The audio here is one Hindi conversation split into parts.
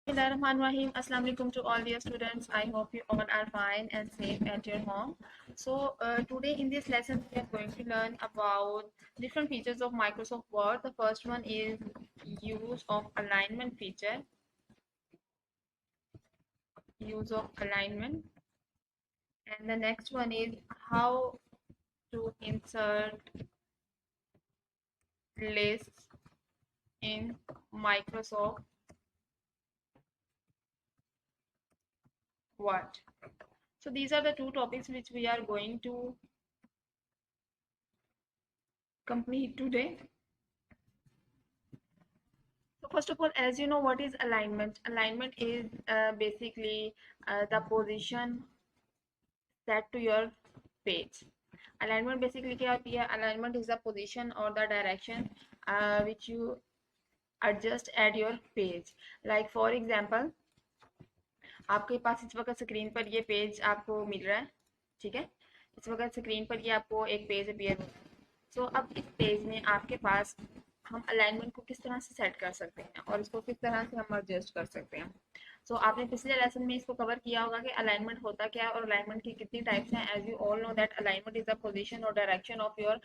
Bismillahirrahmanirrahim. Assalamu alaikum to all dear students. I hope you all are fine and safe at your home. Today in this lesson we are going to learn about different features of Microsoft Word. The first one is use of alignment feature, use of alignment, and the next one is how to insert lists in Microsoft Word. So these are the two topics which we are going to complete today. So first of all, as you know, what is alignment? Alignment is basically the position set to your page. Alignment basically क्या होती है? Alignment is the position or the direction which you adjust at your page. Like for example, आपके पास इस वक्त स्क्रीन पर ये पेज आपको मिल रहा है, ठीक है? इस वक्त स्क्रीन पर ये आपको एक पेज अपीयर हो रहा है. सो अब इस पेज में आपके पास हम अलाइनमेंट को किस तरह से सेट कर सकते हैं और इसको किस तरह से हम एडजस्ट कर सकते हैं. आपने पिछले लेसन में इसको कवर किया होगा कि अलाइनमेंट होता क्या है और अलाइनमेंट की कितनी टाइप्स हैं. As you all know that alignment is the position और direction of your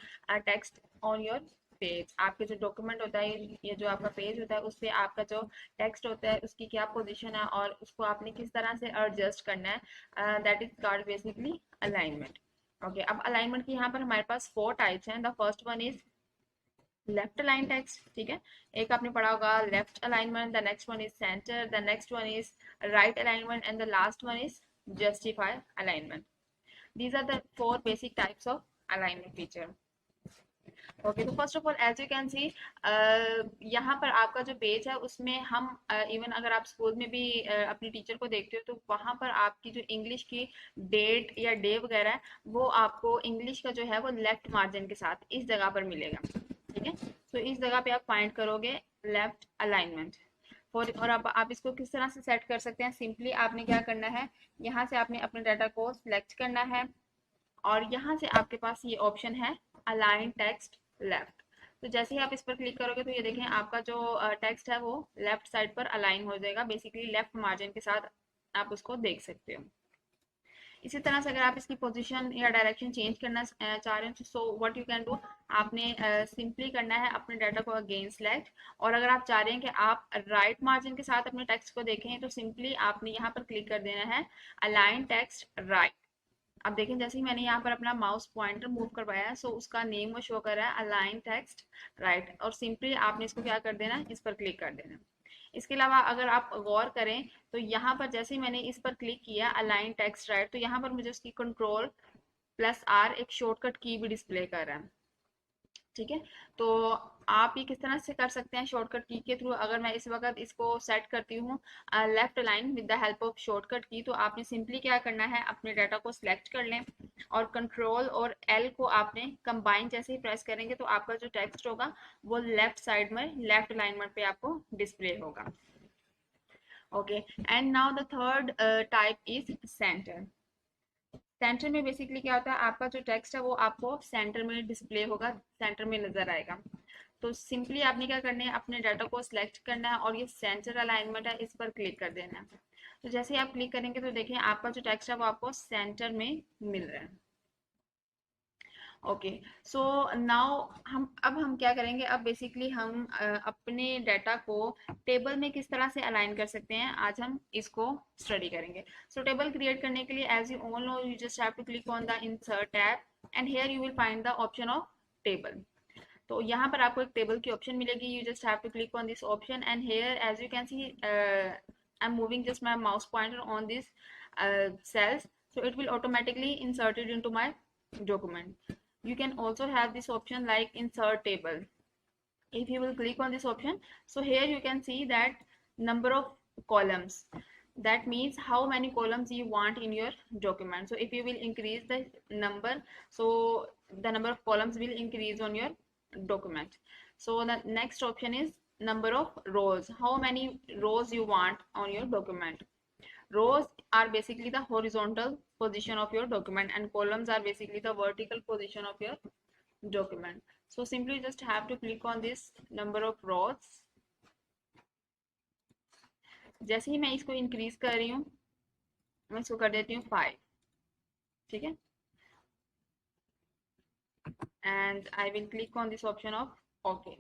text on your page. आपके जो डॉक्यूमेंट होता है, ये जो आपका पेज होता है, उस पर आपका जो टेक्स्ट होता है उसकी क्या पोजीशन है और उसको आपने किस तरह से एडजस्ट करना है, that is called basically alignment. Okay, अब अलाइनमेंट की यहाँ पर हमारे पास 4 टाइप्स हैं. The first one is left align text, ठीक है. एक आपने पढ़ा होगा left alignment, the next one is centre, the next one is right alignment and the last one is justify alignment. These are the 4 basic types of alignment feature. Okay, तो first of all as you can सी यहाँ पर आपका जो पेज है उसमें हम इवन अगर आप स्कूल में भी अपनी टीचर को देखते हो तो वहाँ पर आपकी जो इंग्लिश की डेट या डे वगैरह है वो आपको इंग्लिश का जो है वो लेफ्ट मार्जिन के साथ इस जगह पर मिलेगा, ठीक है. तो इस जगह पे आप फाइंड करोगे लेफ्ट अलाइनमेंट और अब आप इसको किस तरह से सेट कर सकते हैं. सिंपली आपने क्या करना है, यहाँ से आपने अपने डाटा को सिलेक्ट करना है और यहाँ से आपके पास ये ऑप्शन है अलाइन टेक्स्ट लेफ्ट. तो जैसे ही आप इस पर क्लिक करोगे तो ये देखें आपका जो टेक्स्ट है वो लेफ्ट साइड पर अलाइन हो जाएगा, बेसिकली लेफ्ट मार्जिन के साथ आप उसको देख सकते हो. इसी तरह से अगर आप इसकी पोजीशन या डायरेक्शन चेंज करना चाह रहे हैं, so what you can do, आपने सिंपली करना है अपने डाटा को अगेन सेलेक्ट. और अगर आप चाह रहे हैं कि आप राइट मार्जिन के साथ अपने टेक्स्ट को देखें तो सिंपली आपने यहाँ पर क्लिक कर देना है अलाइन टेक्स्ट राइट. अब देखें जैसे ही मैंने यहाँ पर अपना माउस पॉइंटर मूव करवाया है, उसका नेम वो शो कर रहा है अलाइन टेक्स्ट राइट. और सिंपली आपने इसको क्या कर देना है, इस पर क्लिक कर देना. इसके अलावा अगर आप गौर करें तो यहाँ पर जैसे ही मैंने इस पर क्लिक किया अलाइन टेक्स्ट राइट, तो यहाँ पर मुझे उसकी कंट्रोल+R एक शॉर्टकट की भी डिस्प्ले कर रहा है, ठीक है. तो आप ये किस तरह से कर सकते हैं शॉर्टकट की के थ्रू. अगर मैं इस वक्त इसको सेट करती हूँ left align with the help of shortcut की, तो आपने सिंपली क्या करना है, अपने डाटा को सिलेक्ट कर लें और कंट्रोल और एल को आपने कंबाइन जैसे ही प्रेस करेंगे तो आपका जो टेक्स्ट होगा वो लेफ्ट साइड में लेफ्ट अलाइनमेंट पे आपको डिस्प्ले होगा. Okay, and now the third type is centre. Centre में बेसिकली क्या होता है, आपका जो टेक्स्ट है वो आपको सेंटर में डिस्प्ले होगा, सेंटर में नजर आएगा. तो सिंपली आपने क्या करना है, अपने डाटा को सिलेक्ट करना है और ये सेंटर अलाइनमेंट है इस पर क्लिक कर देना है. तो जैसे ही आप क्लिक करेंगे तो देखिए आपका जो टेक्स्ट है वो आपको सेंटर में मिल रहा है. ओके, सो नाउ हम क्या करेंगे, अब बेसिकली हम अपने डाटा को टेबल में किस तरह से अलाइन कर सकते हैं, आज हम इसको स्टडी करेंगे. टेबल क्रिएट करने के लिए as you all know you just have to click on the insert tab and here you will find the option of table. तो यहाँ पर आपको एक टेबल की ऑप्शन मिलेगी. You just have to click on this option and here as you can see I am moving just my mouse pointer on this cells, so it will automatically insert it into my document. You can also have this option like insert table. If you will click on this option, so here you can see that number of columns, that means how many columns you want in your document. So if you will increase the number, so the number of columns will increase on your document. So the next option is number of rows, how many rows you want on your document. Rows are basically the horizontal position of your document and columns are basically the vertical position of your document. So simply just have to click on this number of rows. जैसे ही मैं इसको इंक्रीज कर रही हूँ, मैं इसको कर देती हूँ 5, ठीक है, and I will click on this option of okay.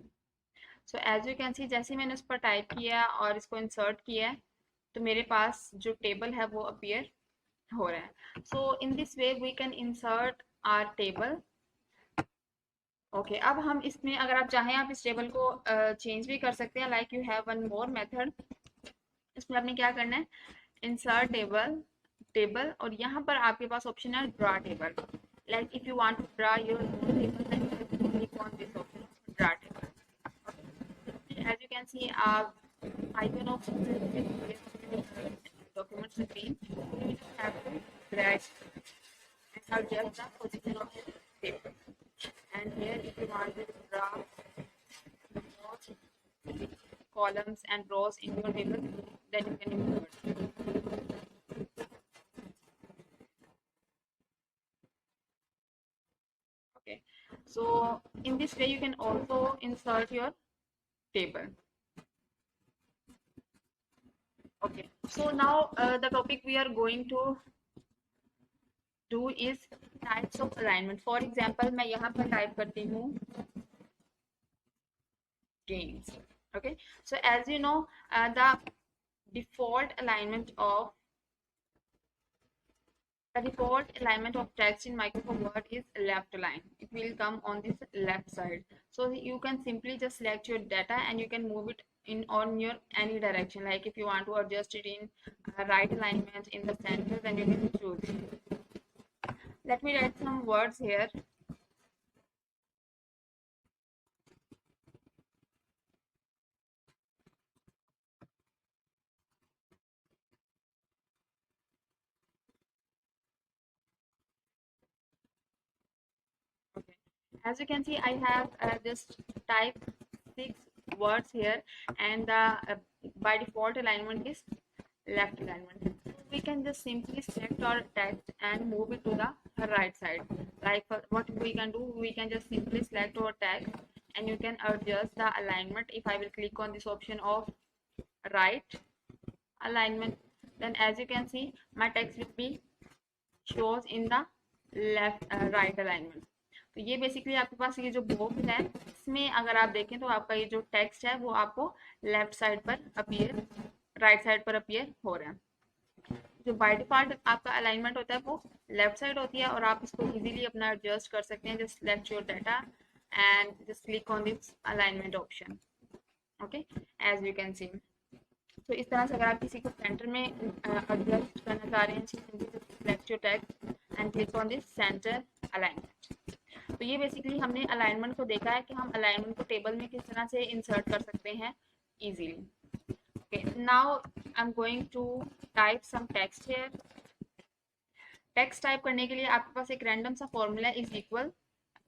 So as you can see, जैसे मैंने उस पर टाइप किया और इसको इंसर्ट किया है, तो मेरे पास जो टेबल है वो अपीयर हो रहा है। So in this way we can insert our table. Okay, अब हम इसमें अगर आप चाहें आप इस टेबल को चेंज भी कर सकते हैं, like you have one more method. इसमें आपने क्या करना है, इंसर्ट टेबल, टेबल, और यहाँ पर आपके पास ऑप्शन है draw table. Like if you want to draw your own table, then you have to click on this option draw table. As you can see, icon of document screen, you just have to drag and adjust the position of the paper. And here, if you want to draw columns and rows in your table, then you can insert. Okay, so in this way, you can also insert your table. Okay, so now the topic we are going to do is types of alignment. For example, मैं यहाँ पर टाइप करती हूँ games. Okay, so as you know, the default alignment of text in Microsoft Word is left align. It will come on this left side. So you can simply just select your data and you can move it in on your any direction. Like if you want to adjust it in right alignment in the center, then you can choose it. Let me write some words here. Okay. As you can see, I have just typed 6 words here, and the by default alignment is left alignment. We can just simply select our text and move it to the right side. Like what we can do, we can just simply select our text and you can adjust the alignment. If I will click on this option of right alignment, then as you can see, my text will be shows in the left right alignment. तो ये बेसिकली आपके पास ये जो बॉक्स है, इसमें अगर आप देखें तो आपका ये जो टेक्स्ट है वो आपको लेफ्ट साइड पर अपीयर, राइट साइड पर अपीयर हो रहा है। जो बाय डिफॉल्ट आपका अलाइनमेंट होता है वो लेफ्ट साइड होती है, और आप इसको इजीली अपना एडजस्ट कर सकते हैं। Just select your data and just click on this alignment option. Okay, as you can see, तो इस तरह से अगर आप किसी को सेंटर में एडजस्ट करना चाह रहे हैं, select your text and click on this centre alignment. तो ये बेसिकली हमने अलाइनमेंट को देखा है कि हम अलाइनमेंट को टेबल में किस तरह से इंसर्ट कर सकते हैं easily. Okay, now I'm going to type some text here. Text type करने के लिए आपके पास एक रैंडम सा formula is equal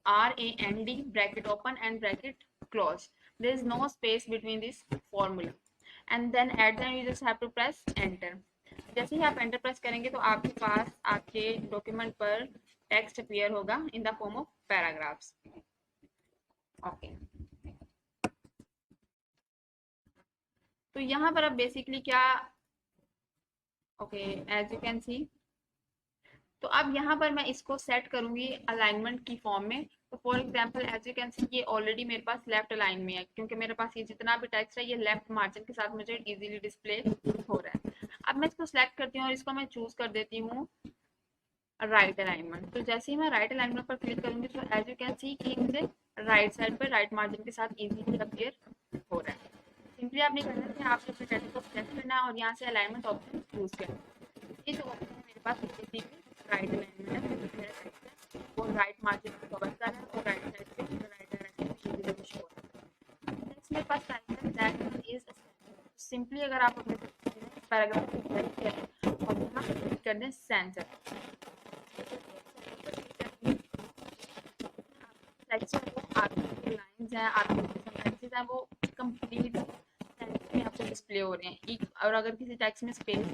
RAND bracket open and bracket close. There is no space between this formula. And then at the end you just have to press enter. जैसे ही आप एंटर प्रेस करेंगे तो आपके पास आपके डॉक्यूमेंट पर टेक्स्ट अपीयर होगा in the form of paragraphs. Okay, तो यहाँ पर अब बेसिकली क्या, okay as you can see, तो अब यहाँ पर मैं इसको सेट करूंगी अलाइनमेंट की फॉर्म में. तो for example as you can see, ये ऑलरेडी मेरे पास लेफ्ट अलाइन में है, क्योंकि मेरे पास ये जितना भी टेक्स्ट है ये लेफ्ट मार्जिन के साथ मुझे इजीली डिस्प्ले हो रहा है. अब मैं इसको सेलेक्ट करती हूँ और इसको मैं चूज कर देती हूँ राइट अलाइनमेंट. तो जैसे ही मैं राइट अलाइनमेंट पर क्लिक करूंगी तो एज यू कैन सी कि मुझे राइट साइड पर राइट मार्जिन के साथ इजीली अपीयर हो रहा है. सिंपली आपने करना है, आपने अपने डाटा को सेलेक्ट करना है और यहाँ से अलाइनमेंट ऑप्शन चूज करना है. ये जो ऑप्शन है मेरे पास राइट अलाइनमेंट है, वो राइट मार्जिन को कवर कर रहा है और राइट साइड पे राइट डायरेक्शन में शो हो रहा है. नेक्स्ट मेरे पास टाइप है दैट इज सिंपली, अगर आप अपने पैराग्राफ को सेलेक्ट करें और यहाँ क्लिक कर दें सेंटर, आपकी लाइंस हैं, आपकी सेंटेंसेस हैं, वो कंप्लीट सेंटेंस में आपको डिस्प्ले हो रहे हैं. और अगर किसी टेक्स्ट में स्पेस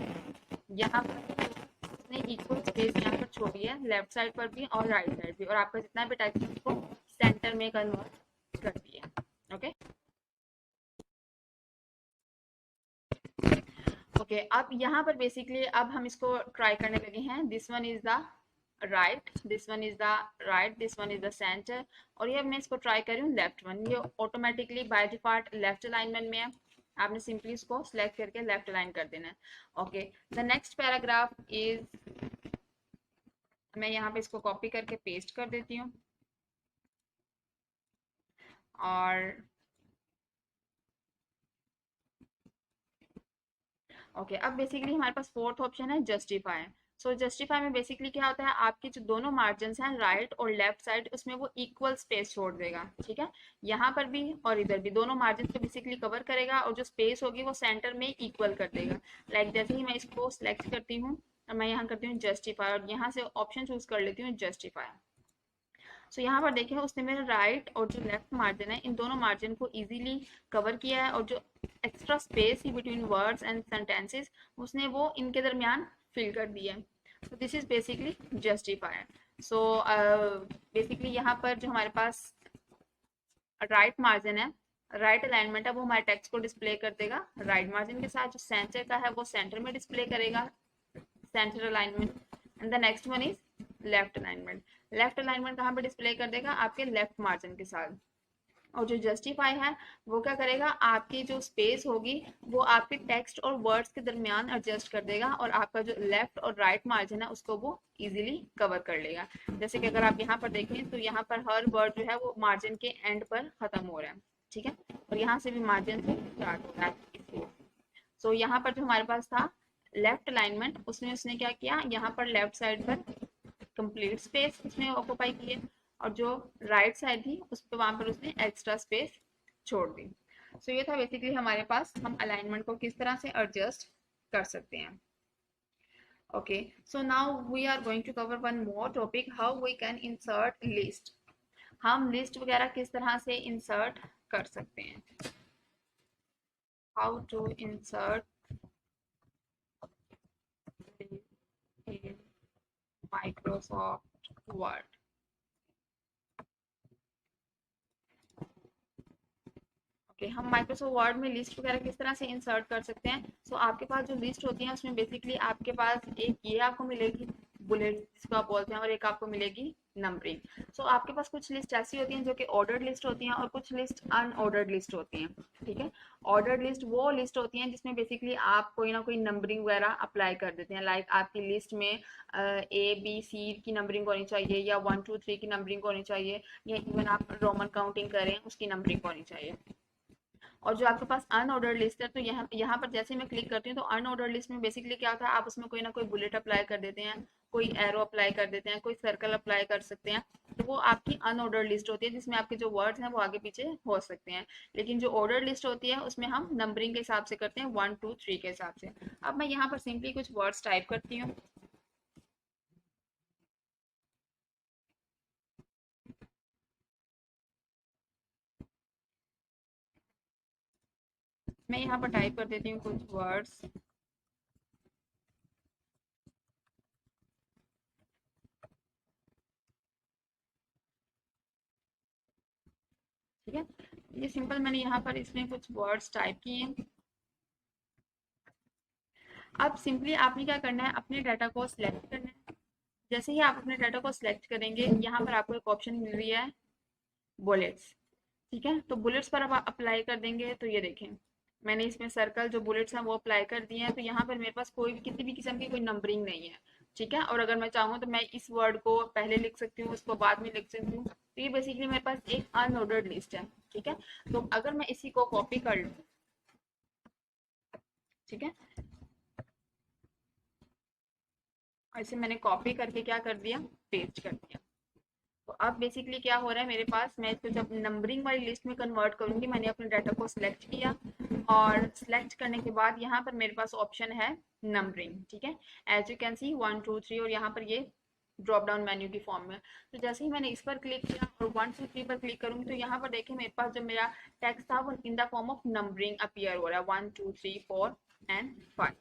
यहाँ पर इसने इक्वल स्पेस यहाँ पर छोड़ी है लेफ्ट साइड पर भी और राइट साइड भी, और आपका जितना भी टेक्स्ट है उसको सेंटर में कन्वर्ट कर दिया. ओके ओके अब यहाँ पर बेसिकली अब हम इसको ट्राई करने लगे हैं। This one is the right, this one is the right, this one is the centre, और ये मैं इसको ट्राई कर रही हूँ लेफ्ट वन। ये automatically by default left alignment में है, आपने सिंपली इसको सिलेक्ट करके लेफ्ट अलाइन कर देना है। Okay the next paragraph is, मैं यहाँ पे इसको कॉपी करके पेस्ट कर देती हूँ और ओके अब बेसिकली हमारे पास फोर्थ ऑप्शन है जस्टिफाई। सो जस्टिफाई में बेसिकली क्या होता है, आपके जो दोनों मार्जिन हैं राइट और लेफ्ट साइड, उसमें वो इक्वल स्पेस छोड़ देगा। ठीक है, यहाँ पर भी और इधर भी दोनों मार्जिन को बेसिकली कवर करेगा और जो स्पेस होगी वो सेंटर में इक्वल कर देगा। लाइक जैसे ही मैं इसको सिलेक्ट करती हूँ और मैं यहाँ करती हूँ जस्टिफाई और यहाँ से ऑप्शन चूज कर लेती हूँ जस्टिफाई। सो यहाँ पर देखें उसने मेरे राइट और जो लेफ्ट मार्जिन है इन दोनों मार्जिन को इजीली कवर किया है, और जो extra space he between words and sentences उसने वो इनके दरमियान फिल कर दिया है। So this is basically justified. So basically यहाँ पर जो हमारे पास राइट मार्जिन है, राइट अलाइनमेंट है, वो हमारे टेक्स्ट को डिस्प्ले कर देगा राइट मार्जिन के साथ। जो सेंटर का है वो सेंटर में डिस्प्ले करेगा, centre alignment. And the next one is left alignment. Left alignment कहाँ पे डिस्प्ले कर देगा, आपके लेफ्ट मार्जिन के साथ। और जो जस्टिफाई है वो क्या करेगा, आपकी जो स्पेस होगी वो आपके टेक्स्ट और वर्ड्स के दरमियान एडजस्ट कर देगा, और आपका जो लेफ्ट और राइट मार्जिन है उसको वो इजीली कवर कर लेगा। जैसे कि अगर आप यहाँ पर देखें तो यहाँ पर हर वर्ड जो है वो मार्जिन के एंड पर खत्म हो रहा है। ठीक है, और यहाँ से भी मार्जिन से स्टार्ट हो रहा है। सो यहाँ पर जो हमारे पास था लेफ्ट अलाइनमेंट, उसमें उसने क्या किया, यहाँ पर लेफ्ट साइड पर कंप्लीट स्पेस उसने ऑक्यूपाई की है, और जो राइट साइड थी उस पर वहां पर उसने एक्स्ट्रा स्पेस छोड़ दी। सो ये था बेसिकली हमारे पास हम अलाइनमेंट को किस तरह से एडजस्ट कर सकते हैं। Okay so now we are going to cover one more topic, how we can insert list. हम लिस्ट वगैरह किस तरह से इंसर्ट कर सकते हैं, how to insert in Microsoft Word। Okay हम माइक्रोसॉफ्ट वर्ड में लिस्ट वगैरह किस तरह से इंसर्ट कर सकते हैं। सो आपके पास जो लिस्ट होती है उसमें बेसिकली आपके पास एक ये आपको मिलेगी बुलेट जिसको आप बोलते हैं, और एक आपको मिलेगी नंबरिंग। सो आपके पास कुछ लिस्ट ऐसी होती हैं जो कि ऑर्डर्ड लिस्ट होती हैं और कुछ लिस्ट अनऑर्डर्ड लिस्ट होती हैं। ठीक है, ऑर्डर्ड लिस्ट वो लिस्ट होती हैं जिसमें बेसिकली आप कोई ना कोई नंबरिंग वगैरह अप्लाई कर देते हैं। लाइक आपकी लिस्ट में ए बी सी की नंबरिंग होनी चाहिए, या 1 2 3 की नंबरिंग होनी चाहिए, या इवन आप रोमन काउंटिंग करें उसकी नंबरिंग होनी चाहिए। और जो आपके पास अनऑर्डर्ड लिस्ट है तो यहाँ पर जैसे मैं क्लिक करती हूँ तो अनऑर्डर्ड लिस्ट में बेसिकली क्या होता है, आप उसमें कोई ना कोई बुलेट अप्लाई कर देते हैं, कोई एरो अप्लाई कर देते हैं, कोई सर्कल अप्लाई कर सकते हैं। तो वो आपकी अनऑर्डर्ड लिस्ट होती है जिसमें आपके जो वर्ड्स हैं वो आगे पीछे हो सकते हैं। लेकिन जो ऑर्डर्ड लिस्ट होती है उसमें हम नंबरिंग के हिसाब से करते हैं, 1 2 3 के हिसाब से। अब मैं यहाँ पर सिंपली कुछ वर्ड्स टाइप करती हूँ। मैं यहाँ पर टाइप कर देती हूँ कुछ वर्ड्स। ठीक है, ये सिंपल मैंने यहाँ पर इसमें कुछ वर्ड्स टाइप किए हैं। अब सिंपली आपने क्या करना है, अपने डाटा को सिलेक्ट करना है। जैसे ही आप अपने डाटा को सिलेक्ट करेंगे यहाँ पर आपको एक ऑप्शन मिल रही है बुलेट्स। ठीक है, तो बुलेट्स पर आप अप्लाई कर देंगे तो ये देखें मैंने इसमें सर्कल जो बुलेट्स हैं वो अप्लाई कर दिए हैं। तो यहाँ पर मेरे पास कोई भी किसी भी किस्म की कोई नंबरिंग नहीं है। ठीक है, और अगर मैं चाहूँ तो मैं इस वर्ड को पहले लिख सकती हूँ, उसको बाद में लिख सकती हूँ। तो ये बेसिकली मेरे पास एक अनऑर्डर्ड लिस्ट है। ठीक है, तो अगर मैं इसी को कॉपी कर लूँ, ठीक है, ऐसे मैंने कॉपी करके क्या कर दिया, पेस्ट कर दिया। तो अब बेसिकली क्या हो रहा है मेरे पास, मैं इसको जब नंबरिंग वाली लिस्ट में कन्वर्ट करूंगी, मैंने अपने डाटा को सिलेक्ट किया और सिलेक्ट करने के बाद यहाँ पर मेरे पास ऑप्शन है नंबरिंग। ठीक है, एज यू कैन सी 1 2 3, और यहाँ पर ये ड्रॉप डाउन मेन्यू की फॉर्म में। तो जैसे ही मैंने इस पर क्लिक किया और 1 2 3 पर क्लिक करूंगी तो यहाँ पर देखिए मेरे पास जो मेरा टेक्स्ट था वो इन the form of numbering appear हो रहा है, 1 2 3 4 एंड 5।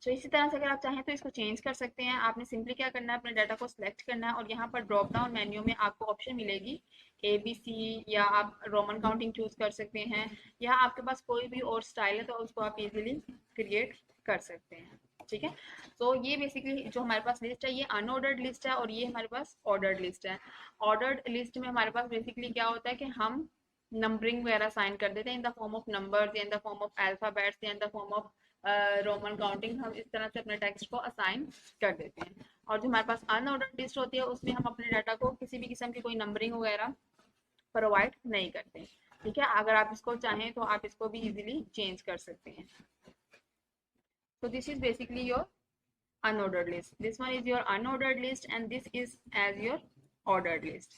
सो इसी तरह से अगर आप चाहें तो इसको चेंज कर सकते हैं। आपने सिंपली क्या करना है, अपने डाटा को सिलेक्ट करना है और यहाँ पर ड्रॉप डाउन मेन्यू में आपको ऑप्शन मिलेगी ए बी सी, या आप रोमन काउंटिंग चूज कर सकते हैं, या आपके पास कोई भी और स्टाइल है तो उसको आप इजीली क्रिएट कर सकते हैं। ठीक है, तो ये बेसिकली जो हमारे पास लिस्ट है ये अनऑर्डर्ड लिस्ट है और ये हमारे पास ऑर्डर्ड लिस्ट है। ऑर्डर्ड लिस्ट में हमारे पास बेसिकली क्या होता है कि हम नंबरिंग वगैरह साइन कर देते हैं in the form of numbers या in the form of alphabets या in the form of Roman counting, हम इस तरह से अपने टेक्स्ट को असाइन कर देते हैं। और जो हमारे पास अनऑर्डर्ड लिस्ट होती है उसमें हम अपने डाटा को किसी भी किस्म की कोई नंबरिंग वगैरह प्रोवाइड नहीं करते। ठीक है, अगर आप इसको चाहें तो आप इसको भी इजीली चेंज कर सकते हैं। So this is basically your unordered list. This one is your unordered list and this is as your ordered list.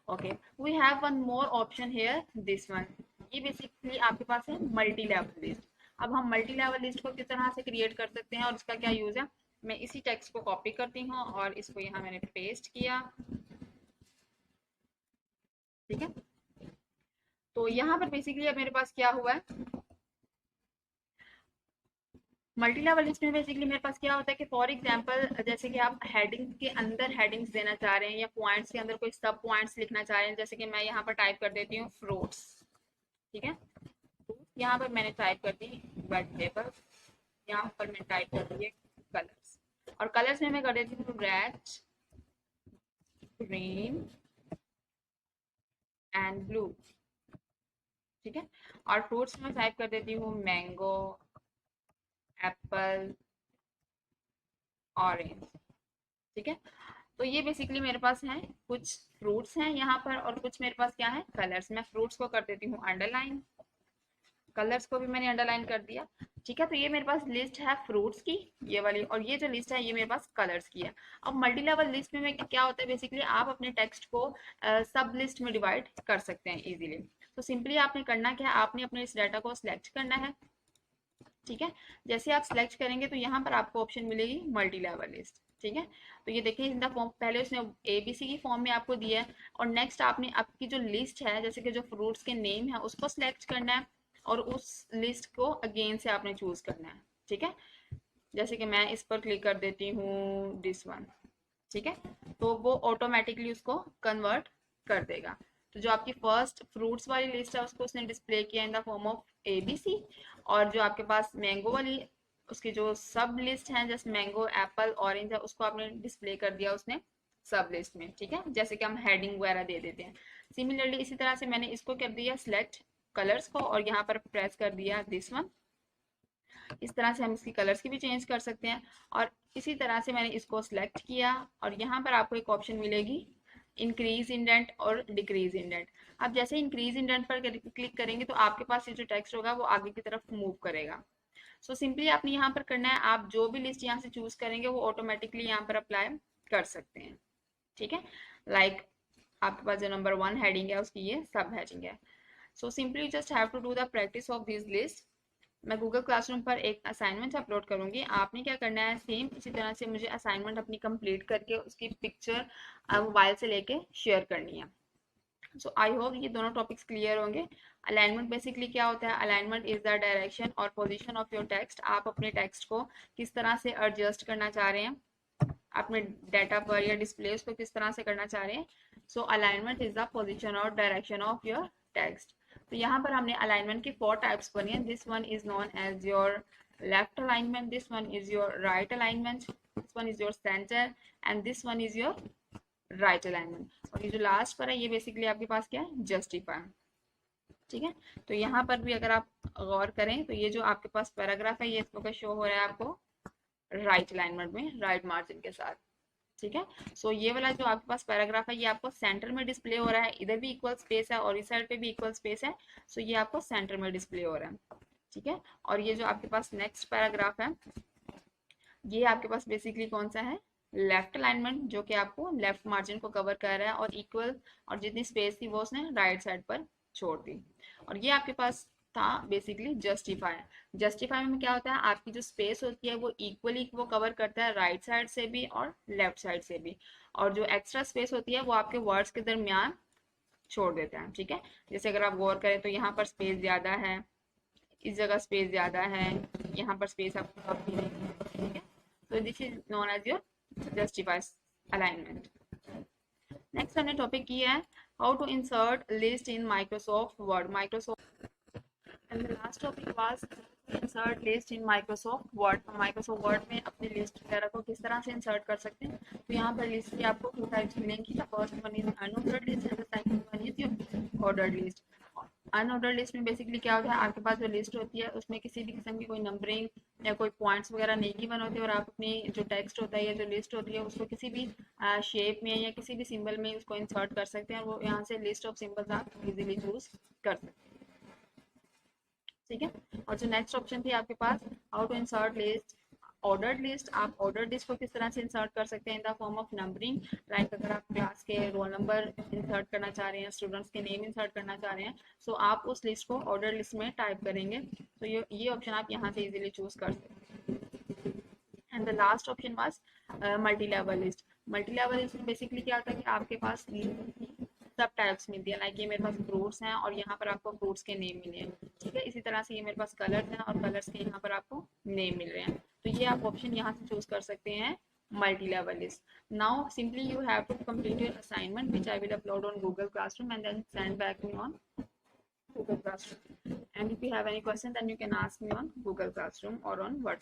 Okay, we have one more option here, this one. ये basically आपके पास है मल्टी लेवल लिस्ट। अब हम मल्टी लेवल लिस्ट को किस तरह से क्रिएट कर सकते हैं और इसका क्या यूज है, मैं इसी टेक्स्ट को कॉपी करती हूँ और इसको यहाँ मैंने पेस्ट किया। ठीक है, तो यहाँ पर बेसिकली अब मेरे पास क्या हुआ है, मल्टी लेवल लिस्ट में बेसिकली मेरे पास क्या होता है कि फॉर एग्जांपल जैसे कि आप हेडिंग के अंदर हेडिंग्स देना चाह रहे हैं या पॉइंट्स के अंदर कोई सब पॉइंट्स लिखना चाह रहे हैं, जैसे कि मैं यहाँ पर टाइप कर देती हूँ फ्रूट्स। ठीक है, यहाँ पर मैंने टाइप कर दी वेजिटेबल्स, यहाँ पर मैं टाइप कर दी कलर्स, और कलर्स में मैं कर देती हूँ रेड, ग्रीन एंड ब्लू। ठीक है, और फ्रूट्स में टाइप कर देती हूँ मैंगो, एप्पल, ऑरेंज। ठीक है, तो ये बेसिकली मेरे पास है कुछ फ्रूट्स हैं यहाँ पर और कुछ मेरे पास क्या है कलर्स। मैं फ्रूट्स को कर देती हूँ अंडरलाइन, कलर्स को भी मैंने अंडरलाइन कर दिया। ठीक है, तो ये मेरे पास लिस्ट है फ्रूट्स की ये वाली, और ये जो लिस्ट है ये मेरे पास कलर्स की है। अब मल्टी लेवल लिस्ट में क्या होता है बेसिकली आप अपने टेक्स्ट को सब लिस्ट में डिवाइड कर सकते हैं इजीली। तो सिंपली आपने करना क्या है, आपने अपने इस डाटा को सिलेक्ट करना है। ठीक है, जैसे आप सिलेक्ट करेंगे तो यहाँ पर आपको ऑप्शन मिलेगी मल्टी लेवल लिस्ट। ठीक है, तो ये देखिए इन द फॉर्म, पहले उसने एबीसी की फॉर्म में आपको दिया है और नेक्स्ट आपने आपकी जो लिस्ट है जैसे कि जो फ्रूट्स के नेम है उसको सिलेक्ट करना है और उस लिस्ट को अगेन से आपने चूज करना है। ठीक है, जैसे कि मैं इस पर क्लिक कर देती हूँ दिस वन। ठीक है, तो वो ऑटोमेटिकली उसको कन्वर्ट कर देगा। तो जो आपकी फर्स्ट फ्रूट्स वाली लिस्ट है उसको उसने डिस्प्ले किया इन द फॉर्म ऑफ एबीसी, और जो आपके पास मैंगो वाली उसकी जो सब लिस्ट है जैसे मैंगो, एप्पल, ऑरेंज है उसको आपने डिस्प्ले कर दिया उसने सब लिस्ट में। ठीक है, जैसे कि हम हेडिंग वगैरह दे देते हैं। सिमिलरली इसी तरह से मैंने इसको कर दिया सिलेक्ट कलर्स को और यहाँ पर प्रेस कर दिया दिस वन। इस तरह से हम इसकी कलर्स की भी चेंज कर सकते हैं। और इसी तरह से मैंने इसको सिलेक्ट किया और यहाँ पर आपको एक ऑप्शन मिलेगी इंक्रीज इंडेंट और डिक्रीज इंडेंट। आप जैसे इंक्रीज इंडेंट पर क्लिक करेंगे तो आपके पास ये जो टेक्स्ट होगा वो आगे की तरफ मूव करेगा। सो सिंपली आपने यहाँ पर करना है, आप जो भी लिस्ट यहाँ से चूज करेंगे वो ऑटोमेटिकली यहाँ पर अप्लाई कर सकते हैं। ठीक है, लाइक आपके पास जो नंबर 1 हेडिंग है उसकी ये सब हेडिंग है। So simply just have to do the practice of this list. मैं गूगल क्लासरूम पर एक असाइनमेंट अपलोड करूंगी, आपने क्या करना है सेम इसी तरह से मुझे असाइनमेंट अपनी कंप्लीट करके उसकी पिक्चर मोबाइल से लेके शेयर करनी है। सो आई होप ये दोनों टॉपिक्स क्लियर होंगे। अलाइनमेंट बेसिकली क्या होता है, अलाइनमेंट इज द डायरेक्शन और पोजीशन ऑफ योर टेक्स्ट। आप अपने टेक्स्ट को किस तरह से एडजस्ट करना चाह रहे हैं, अपने डाटा पर या डिस्प्ले उसको किस तरह से करना चाह रहे हैं। सो अलाइनमेंट इज द पोजीशन और डायरेक्शन ऑफ योर टेक्स्ट। तो यहाँ पर हमने अलाइनमेंट की 4 टाइप्स बनी है। This one is known as your left alignment, this one is your right alignment, this one is your centre and this one is your right alignment. और ये जो लास्ट पर है ये बेसिकली आपके पास क्या है, जस्टिफाई। ठीक है, तो यहाँ पर भी अगर आप गौर करें तो ये जो आपके पास पैराग्राफ है ये इसको शो हो रहा है आपको राइट अलाइनमेंट में, राइट मार्जिन के साथ। ठीक है, सो ये वाला जो आपके पास पैराग्राफ है ये आपको सेंटर में डिस्प्ले हो रहा है, इधर भी इक्वल स्पेस है और इस साइड पे भी इक्वल स्पेस है। सो ये आपको सेंटर में डिस्प्ले हो रहा है। ठीक है, और ये जो आपके पास नेक्स्ट पैराग्राफ है ये आपके पास बेसिकली कौन सा है, लेफ्ट अलाइनमेंट, जो कि आपको लेफ्ट मार्जिन को कवर कर रहा है और इक्वल, और जितनी स्पेस थी वो उसने राइट साइड पर छोड़ दी। और ये आपके पास था बेसिकली जस्टिफाई। जस्टिफाई में क्या होता है, आपकी जो स्पेस होती है वो इक्वली वो कवर करता है राइट साइड से भी और लेफ्ट साइड से भी, और जो एक्स्ट्रा स्पेस होती है वो आपके वर्ड्स के दरमियान छोड़ देता है। ठीक है, जैसे अगर आप गौर करें तो यहाँ पर स्पेस ज्यादा है, इस जगह स्पेस ज्यादा है, यहाँ पर स्पेस आपको कम नहीं है। ठीक है, तो this is known as your justify alignment. Next हमने टॉपिक किया है how to insert list in Microsoft Word. Microsoft and the last topic was insert list in Microsoft Word. Microsoft Word में अपनी लिस्ट वगैरह को किस तरह से इंसर्ट कर सकते हैं, तो यहाँ पर लिस्ट की आपको टू टाइप्स मिलेंगी। The first one is unordered list and the second one is your ordered list. Unordered list में बेसिकली क्या होता है, आपके पास जो लिस्ट होती है उसमें किसी भी किस्म की कोई नंबरिंग या कोई पॉइंट्स वगैरह नहीं गिवन होते, और आप अपनी जो टेक्स्ट होता है या जो लिस्ट होती है उसको किसी भी शेप में या किसी भी सिंबल में उसको इंसर्ट कर सकते हैं, और वो यहाँ से लिस्ट ऑफ सिंबल्स आप इजीली चूज कर सकते हैं। ठीक है, और जो नेक्स्ट ऑप्शन थी आपके पास, how to insert list ordered list. आप ऑर्डर्ड लिस्ट को किस तरह से इंसर्ट कर सकते हैं in the form of numbering. Like अगर आप क्लास के रोल नंबर इंसर्ट करना चाह रहे हैं, स्टूडेंट्स के नेम इंसर्ट करना चाह रहे हैं, सो आप उस लिस्ट को ऑर्डर लिस्ट में टाइप करेंगे, तो ये ऑप्शन आप यहाँ से इजीली चूज कर सकते हैं। And the last option was multi level list. Multi level list में बेसिकली क्या होता है कि आपके पास सब टाइप्स मिलती है। लाइक ये मेरे पास फ्रूट्स हैं और यहाँ पर आपको फ्रूट्स के नेम मिले हैं, ठीक है। इसी तरह से ये मेरे पास कलर्स हैं और कलर्स के यहाँ पर आपको नेम मिल रहे हैं, तो ये आप ऑप्शन यहाँ से चूज कर सकते हैं, multi level list. Now simply you have to complete your assignment which I will upload on Google classroom and then send back me on Google Classroom. And if you have any question, then you can ask me on Google Classroom or on WhatsApp.